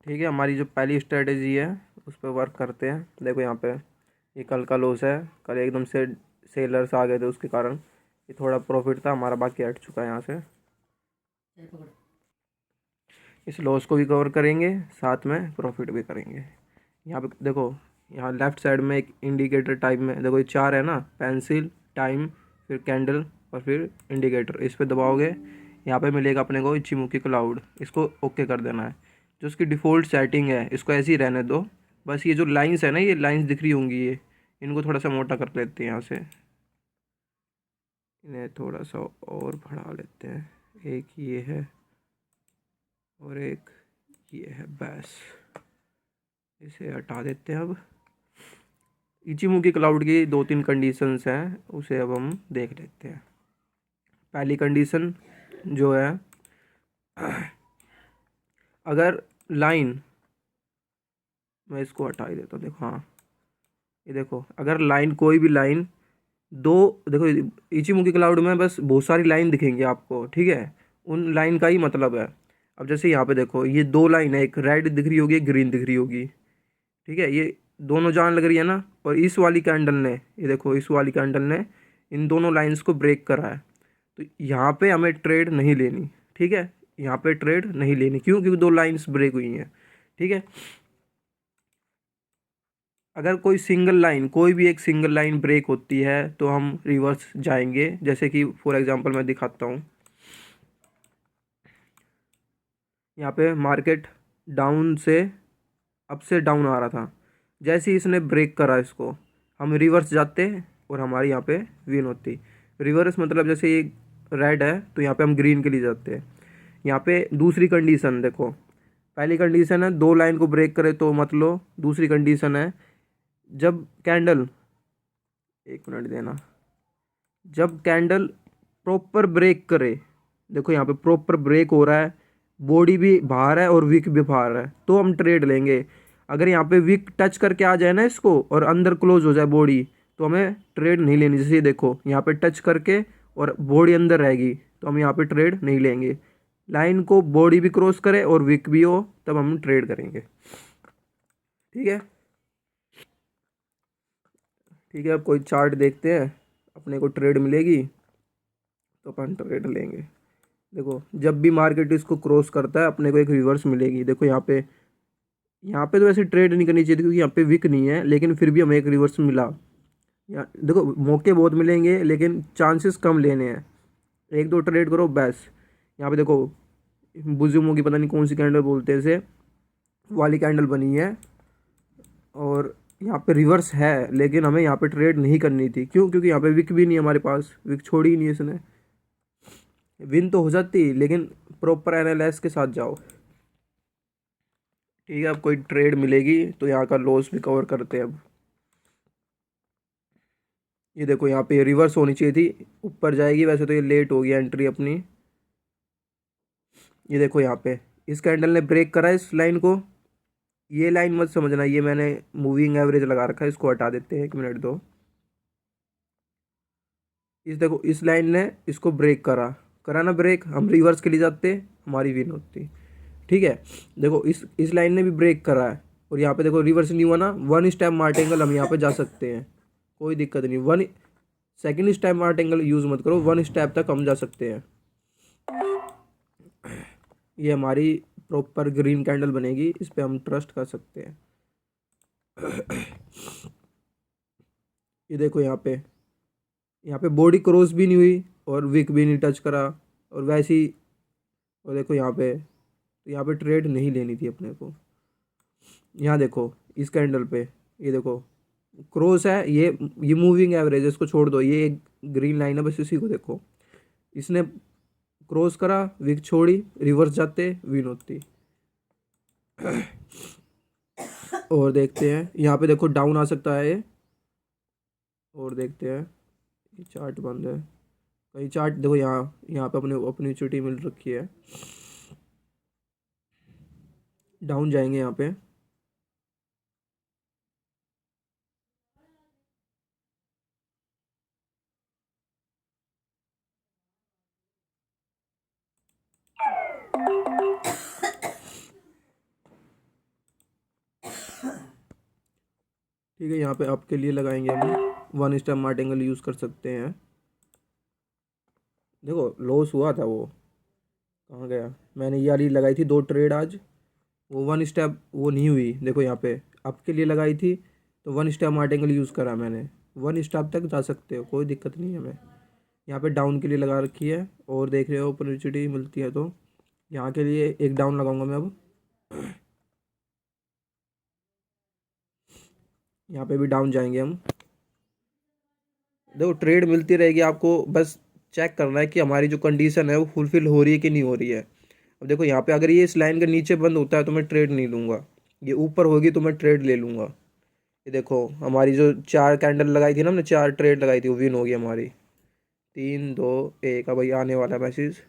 ठीक है, हमारी जो पहली स्ट्रेटेजी है उस पर वर्क करते हैं। देखो यहाँ पे ये कल का लॉस है, कल एकदम से सेलर्स आ गए थे उसके कारण ये थोड़ा प्रॉफिट था हमारा, बाकी हट चुका है यहाँ से। इस लॉस को भी कवर करेंगे, साथ में प्रॉफिट भी करेंगे। यहाँ पे देखो, यहाँ लेफ्ट साइड में एक इंडिकेटर टाइप में देखो, ये चार है ना, पेंसिल, टाइम, फिर कैंडल और फिर इंडिकेटर। इस पर दबाओगे यहाँ पे मिलेगा अपने को इचिमुकी क्लाउड, इसको ओके कर देना है। जो उसकी डिफ़ॉल्ट सेटिंग है इसको ऐसे ही रहने दो। बस ये जो लाइंस है ना, ये लाइंस दिख रही होंगी, ये इनको थोड़ा सा मोटा कर लेते हैं यहाँ से, इन्हें थोड़ा सा और बढ़ा लेते हैं। एक ये है और एक ये है, बस इसे हटा देते हैं। अब इचिमुकी क्लाउड की दो तीन कंडीशंस हैं, उसे अब हम देख लेते हैं। पहली कंडीशन जो है, अगर लाइन, मैं इसको हटा ही देता हूँ, देखो हाँ, ये देखो अगर लाइन, कोई भी लाइन दो, देखो इचिमुकी क्लाउड में बस बहुत सारी लाइन दिखेंगी आपको, ठीक है, उन लाइन का ही मतलब है। अब जैसे यहाँ पे देखो, ये दो लाइन है, एक रेड दिख रही होगी, एक ग्रीन दिख रही होगी, ठीक है, ये दोनों जान लग रही है ना। और इस वाली कैंडल ने, ये देखो इस वाली कैंडल ने इन दोनों लाइंस को ब्रेक करा है, तो यहाँ पे हमें ट्रेड नहीं लेनी, ठीक है, यहाँ पे ट्रेड नहीं लेनी। क्यों? क्योंकि दो लाइंस ब्रेक हुई हैं, ठीक है। अगर कोई सिंगल लाइन, कोई भी एक सिंगल लाइन ब्रेक होती है तो हम रिवर्स जाएंगे। जैसे कि फॉर एग्जांपल मैं दिखाता हूँ, यहाँ पे मार्केट डाउन से अप से डाउन आ रहा था, जैसे ही इसने ब्रेक करा इसको, हम रिवर्स जाते और हमारी यहाँ पे विन होती। रिवर्स मतलब जैसे ये रेड है तो यहाँ पे हम ग्रीन के लिए जाते हैं। यहाँ पे दूसरी कंडीशन देखो, पहली कंडीशन है दो लाइन को ब्रेक करे तो मत लो। दूसरी कंडीशन है जब कैंडल, एक मिनट देना, जब कैंडल प्रॉपर ब्रेक करे, देखो यहाँ पे प्रॉपर ब्रेक हो रहा है, बॉडी भी बाहर है और विक भी बाहर है, तो हम ट्रेड लेंगे। अगर यहाँ पे विक टच करके आ जाए ना इसको और अंदर क्लोज हो जाए बॉडी, तो हमें ट्रेड नहीं लेनी। जैसे ये देखो यहाँ पे टच करके और बॉडी अंदर रहेगी, तो हम यहाँ पे ट्रेड नहीं लेंगे। लाइन को बॉडी भी क्रॉस करे और विक भी हो, तब हम ट्रेड करेंगे, ठीक है। ठीक है, अब कोई चार्ट देखते हैं, अपने को ट्रेड मिलेगी तो अपन ट्रेड लेंगे। देखो जब भी मार्केट इसको क्रॉस करता है अपने को एक रिवर्स मिलेगी। देखो यहाँ पे, यहाँ पे तो वैसे ट्रेड नहीं करनी चाहिए थी क्योंकि यहाँ पे विक नहीं है, लेकिन फिर भी हमें एक रिवर्स मिला। यहाँ देखो मौके बहुत मिलेंगे लेकिन चांसेस कम लेने हैं, एक दो ट्रेड करो बस। यहाँ पे देखो बुजुमो की पता नहीं कौन सी कैंडल बोलते हैं इसे, वाली कैंडल बनी है और यहाँ पे रिवर्स है, लेकिन हमें यहाँ पे ट्रेड नहीं करनी थी। क्यों? क्योंकि यहाँ पे विक भी नहीं है हमारे पास, विक छोड़ी ही नहीं है इसने। विन तो हो जाती लेकिन प्रॉपर एनालाइज के साथ जाओ, ठीक है। अब कोई ट्रेड मिलेगी तो यहाँ का लॉस भी कवर करते हैं। अब ये देखो यहाँ पे रिवर्स होनी चाहिए थी, ऊपर जाएगी, वैसे तो ये लेट हो गया एंट्री अपनी। ये देखो यहाँ पे इस कैंडल ने ब्रेक करा इस लाइन को, ये लाइन मत समझना, ये मैंने मूविंग एवरेज लगा रखा है, इसको हटा देते हैं, एक मिनट दो। इस देखो इस लाइन ने इसको ब्रेक करा, करा ना ब्रेक, हम रिवर्स के लिए जाते, हमारी विन होती, ठीक है। देखो इस लाइन ने भी ब्रेक करा है और यहाँ पे देखो रिवर्स नहीं हुआ ना, वन स्टेप मार्टेंगल हम यहाँ पे जा सकते हैं, कोई दिक्कत नहीं। वन सेकेंड स्टेप मार्टेंगल यूज़ मत करो, वन स्टेप तक हम जा सकते हैं। ये हमारी प्रॉपर ग्रीन कैंडल बनेगी, इस पे हम ट्रस्ट कर सकते हैं। ये देखो यहाँ पे बॉडी क्रॉस भी नहीं हुई और विक भी नहीं टच करा, और वैसी, और देखो यहाँ पे, तो यहाँ पे ट्रेड नहीं लेनी थी अपने को। यहाँ देखो इस कैंडल पे, ये देखो क्रॉस है, ये मूविंग एवरेज, इसको छोड़ दो, ये एक ग्रीन लाइन है, बस इसी को देखो। इसने क्रॉस करा, विक छोड़ी, रिवर्स जाते, विन होती। और देखते हैं यहाँ पे देखो डाउन आ सकता है ये, और देखते हैं। ये चार्ट बंद है, कहीं चार्ट देखो, यहाँ यहाँ पे अपने अपॉर्चुनिटी मिल रखी है, डाउन जाएंगे यहाँ पे। ठीक है, यहाँ पे अप के लिए लगाएंगे हम, वन स्टेप मार्टिंगल यूज़ कर सकते हैं। देखो लॉस हुआ था वो, कहाँ गया, मैंने ये वाली लगाई थी 2 ट्रेड आज, वो वन स्टेप वो नहीं हुई। देखो यहाँ पे अप के लिए लगाई थी तो वन स्टेप मार्टिंगल यूज़ करा मैंने, वन स्टेप तक जा सकते हो, कोई दिक्कत नहीं है हमें। यहाँ पे डाउन के लिए लगा रखी है, और देख रहे हो अपॉर्चुनिटी मिलती है तो यहाँ के लिए एक डाउन लगाऊंगा मैं अब। यहाँ पे भी डाउन जाएंगे हम। देखो ट्रेड मिलती रहेगी आपको, बस चेक करना है कि हमारी जो कंडीशन है वो फुलफिल हो रही है कि नहीं हो रही है। अब देखो यहाँ पे अगर ये इस लाइन के नीचे बंद होता है तो मैं ट्रेड नहीं लूँगा, ये ऊपर होगी तो मैं ट्रेड ले लूँगा। ये देखो हमारी जो 4 कैंडल लगाई थी ना, हमने 4 ट्रेड लगाई थी, वो विन होगी हमारी। 3 2 1, अब भाई आने वाला मैसेज।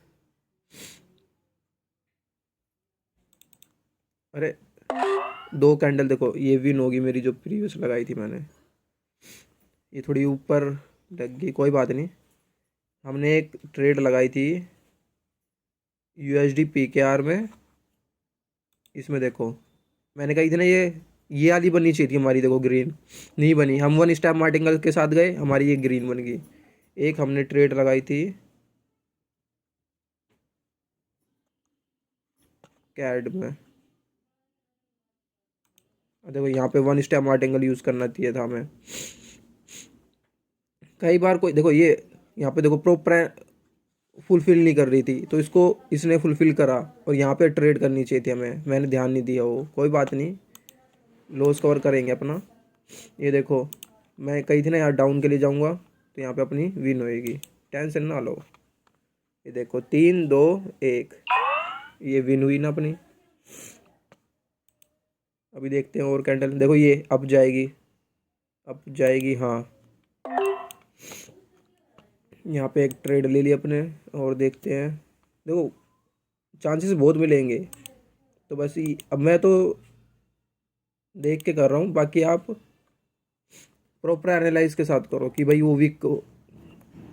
अरे 2 कैंडल देखो, ये विन होगी मेरी जो प्रीवियस लगाई थी मैंने। ये थोड़ी ऊपर लग गई, कोई बात नहीं। हमने एक ट्रेड लगाई थी USD PKR में, इसमें देखो मैंने कही थी ना ये वाली बननी चाहिए थी हमारी, देखो ग्रीन नहीं बनी। हम वन स्टेप मार्टिंगल के साथ गए, हमारी ये ग्रीन बन गई। एक हमने ट्रेड लगाई थी कैड में, देखो यहाँ पे वन स्टेप मार्टिंगल यूज़ करना चाहिए था हमें। कई बार कोई देखो ये यहाँ पे देखो प्रॉपर फुलफिल नहीं कर रही थी तो इसको इसने फुलफिल करा, और यहाँ पे ट्रेड करनी चाहिए थी हमें, मैंने ध्यान नहीं दिया, वो कोई बात नहीं, लॉस कवर करेंगे अपना। ये देखो मैं कही थी ना यहाँ डाउन के लिए जाऊँगा तो यहाँ पे अपनी विन होएगी, टेंशन ना लो। ये देखो 3 2 1, ये विन हुई ना अपनी। अभी देखते हैं और कैंडल, देखो ये अप जाएगी, अप जाएगी हाँ। यहाँ पे एक ट्रेड ले लिया अपने, और देखते हैं। देखो चांसेस बहुत मिलेंगे, तो बस अब मैं तो देख के कर रहा हूँ, बाकी आप प्रॉपर एनालाइज के साथ करो कि भाई वो वीक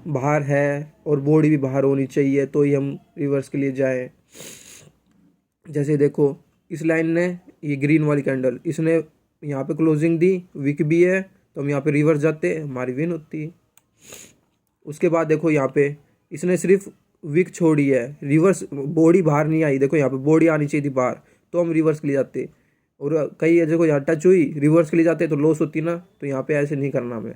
बाहर है और बॉडी भी बाहर होनी चाहिए तो ही हम रिवर्स के लिए जाएं। जैसे देखो इस लाइन ने, ये ग्रीन वाली कैंडल, इसने यहाँ पे क्लोजिंग दी, वीक भी है, तो हम यहाँ पे रिवर्स जाते, हमारी विन होती। उसके बाद देखो यहाँ पे इसने सिर्फ वीक छोड़ी है, रिवर्स बॉडी बाहर नहीं आई, देखो यहाँ पे बॉडी आनी चाहिए थी बाहर तो हम रिवर्स के लिए जाते। और कई देखो यहाँ टच हुई, रिवर्स के लिए जाते तो लॉस होती ना, तो यहाँ पे ऐसे नहीं करना हमें।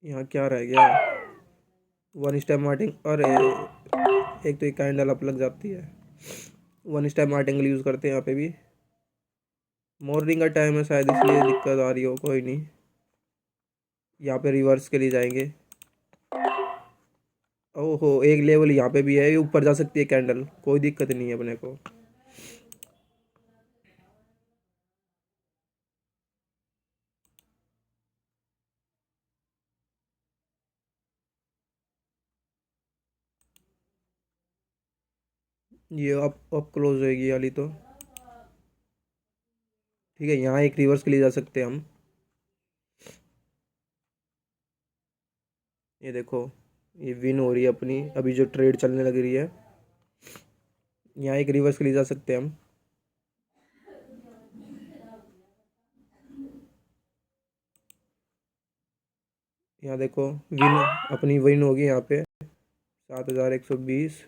यहाँ क्या रह गया, वन स्टेप मार्टिंग, और एक तो एक कैंडल अप लग जाती है। वन स्टेप मार्टिंगल यूज़ करते हैं यहाँ पे भी, मॉर्निंग का टाइम है शायद इसलिए दिक्कत आ रही हो, कोई नहीं। यहाँ पे रिवर्स के लिए जाएंगे। ओहो एक लेवल यहाँ पे भी है, ये ऊपर जा सकती है कैंडल, कोई दिक्कत नहीं है अपने को। ये अब क्लोज होएगी ये वाली तो, ठीक है। यहाँ एक रिवर्स के लिए जा सकते हैं हम। ये देखो ये विन हो रही है अपनी, अभी जो ट्रेड चलने लग रही है, यहाँ एक रिवर्स के लिए जा सकते हैं हम। यहाँ देखो विन, अपनी विन होगी यहाँ पे 7120।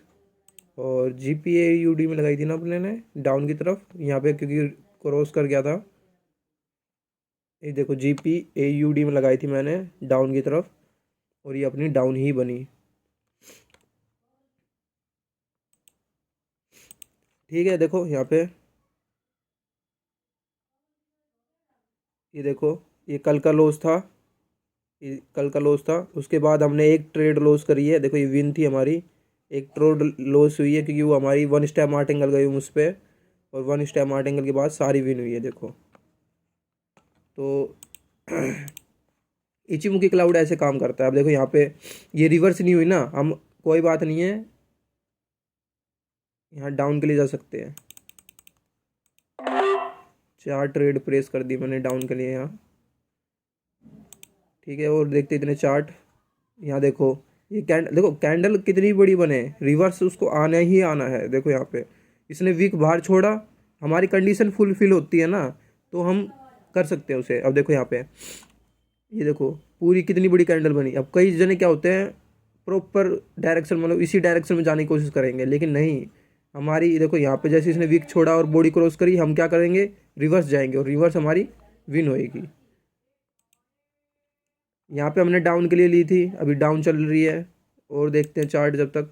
और GPAUD में लगाई थी ना अपने ने डाउन की तरफ, यहाँ पे क्योंकि क्रॉस कर गया था। ये देखो GPAUD में लगाई थी मैंने डाउन की तरफ, और ये अपनी डाउन ही बनी। ठीक है देखो यहाँ पे, ये देखो ये कल का लॉस था, ये कल का लॉस था। उसके बाद हमने एक ट्रेड लॉस करी है, देखो ये विन थी हमारी। एक ट्रेड लॉस हुई है क्योंकि वो हमारी वन स्टेप मार्टिंगल गई उस पर, और वन स्टेप मार्टिंगल के बाद सारी विन हुई है देखो। तो इचिमुकी क्लाउड ऐसे काम करता है। अब देखो यहाँ पे ये रिवर्स नहीं हुई ना, हम कोई बात नहीं है, यहाँ डाउन के लिए जा सकते हैं। 4 ट्रेड प्रेस कर दी मैंने डाउन के लिए यहाँ, ठीक है। और देखते इतने चार्ट, यहाँ देखो ये कैंडल, देखो कैंडल कितनी बड़ी बने, रिवर्स उसको आना ही आना है। देखो यहाँ पे इसने वीक बाहर छोड़ा, हमारी कंडीशन फुलफिल होती है ना, तो हम कर सकते हैं उसे। अब देखो यहाँ पे, ये देखो पूरी कितनी बड़ी कैंडल बनी। अब कई जने क्या होते हैं, प्रॉपर डायरेक्शन मतलब इसी डायरेक्शन में जाने की कोशिश करेंगे, लेकिन नहीं, हमारी देखो यहाँ पे जैसे इसने वीक छोड़ा और बॉडी क्रॉस करी, हम क्या करेंगे, रिवर्स जाएंगे और रिवर्स हमारी विन होएगी। यहाँ पे हमने डाउन के लिए ली थी, अभी डाउन चल रही है, और देखते हैं चार्ट जब तक।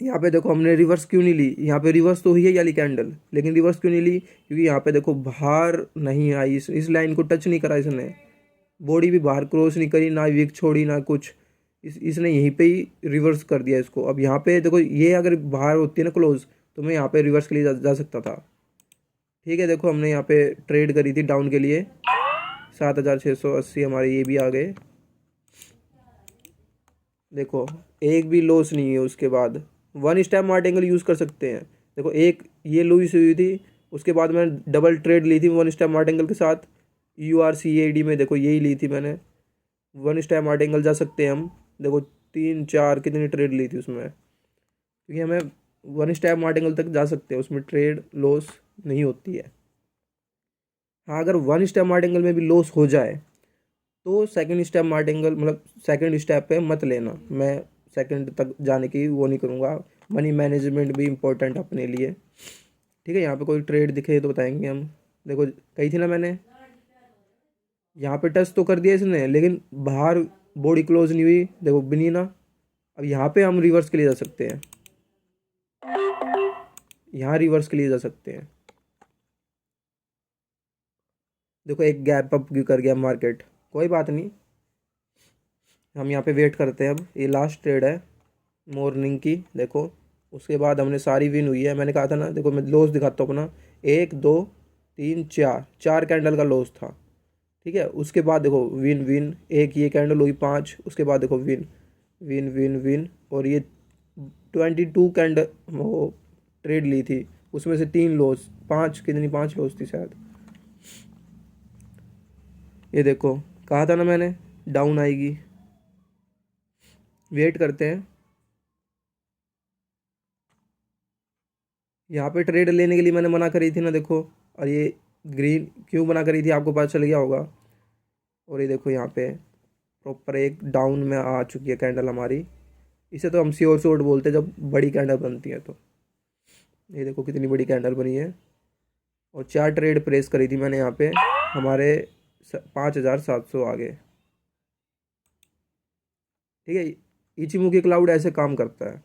यहाँ पे देखो हमने रिवर्स क्यों नहीं ली, यहाँ पे रिवर्स तो हुई है वाली कैंडल, लेकिन रिवर्स क्यों नहीं ली, क्योंकि यहाँ पे देखो बाहर नहीं आई, इस लाइन को टच नहीं करा इसने, बॉडी भी बाहर क्रॉस नहीं करी, ना वीक छोड़ी ना कुछ, इसने यहीं पे ही रिवर्स कर दिया इसको। अब यहाँ पे देखो ये अगर बाहर होती है ना क्लोज, तो मैं यहाँ पे रिवर्स के लिए जा सकता था। ठीक है, देखो हमने यहाँ पे ट्रेड करी थी डाउन के लिए, 7,680 हमारे ये भी आ गए। देखो एक भी लॉस नहीं है, उसके बाद वन स्टेप मार्टिंगल यूज़ कर सकते हैं। देखो एक ये लूज हुई थी, उसके बाद मैंने डबल ट्रेड ली थी वन स्टेप मार्टिंगल के साथ, URCAD में देखो यही ली थी मैंने, वन स्टेप मार्टिंगल जा सकते हैं हम। देखो 3 4 कितनी ट्रेड ली थी उसमें, क्योंकि हमें वन स्टेप मार्टिंगल तक जा सकते हैं, उसमें ट्रेड लॉस नहीं होती है। हाँ अगर वन स्टेप मार्टिंगल में भी लॉस हो जाए तो सेकंड स्टेप मार्टिंगल मतलब सेकंड स्टेप पे मत लेना, मैं सेकंड तक जाने की वो नहीं करूँगा। मनी मैनेजमेंट भी इम्पोर्टेंट अपने लिए। ठीक है, यहाँ पे कोई ट्रेड दिखे तो बताएंगे हम। देखो कही थी ना मैंने, यहाँ पे टच तो कर दिया इसने, लेकिन बाहर बॉडी क्लोज नहीं हुई, देखो बनी ना। अब यहाँ पे हम रिवर्स के लिए जा सकते हैं, यहाँ रिवर्स के लिए जा सकते हैं। देखो एक गैप अप कर गया मार्केट, कोई बात नहीं, हम यहाँ पे वेट करते हैं। अब ये लास्ट ट्रेड है मॉर्निंग की, देखो उसके बाद हमने सारी विन हुई है। मैंने कहा था ना, देखो मैं लॉस दिखाता हूँ अपना, 1 2 3 4 कैंडल का लॉस था। ठीक है, उसके बाद देखो विन विन, एक ये कैंडल हुई 5, उसके बाद देखो विन विन विन विन, और ये 22 कैंडल वो ट्रेड ली थी, उसमें से 3 लॉस, 5 कितनी 5 लॉस थी शायद। ये देखो कहा था ना मैंने डाउन आएगी, वेट करते हैं। यहाँ पे ट्रेड लेने के लिए मैंने मना करी थी ना, देखो, और ये ग्रीन क्यों मना करी थी आपको पता चल गया होगा। और ये देखो यहाँ पे प्रॉपर एक डाउन में आ चुकी है कैंडल हमारी, इसे तो हम श्योर शॉर्ट बोलते हैं जब बड़ी कैंडल बनती है तो। ये देखो कितनी बड़ी कैंडल बनी है, और 4 ट्रेड प्रेस करी थी मैंने यहाँ पे, हमारे 5,700 आ गए। ठीक है, इचिमुकी क्लाउड ऐसे काम करता है।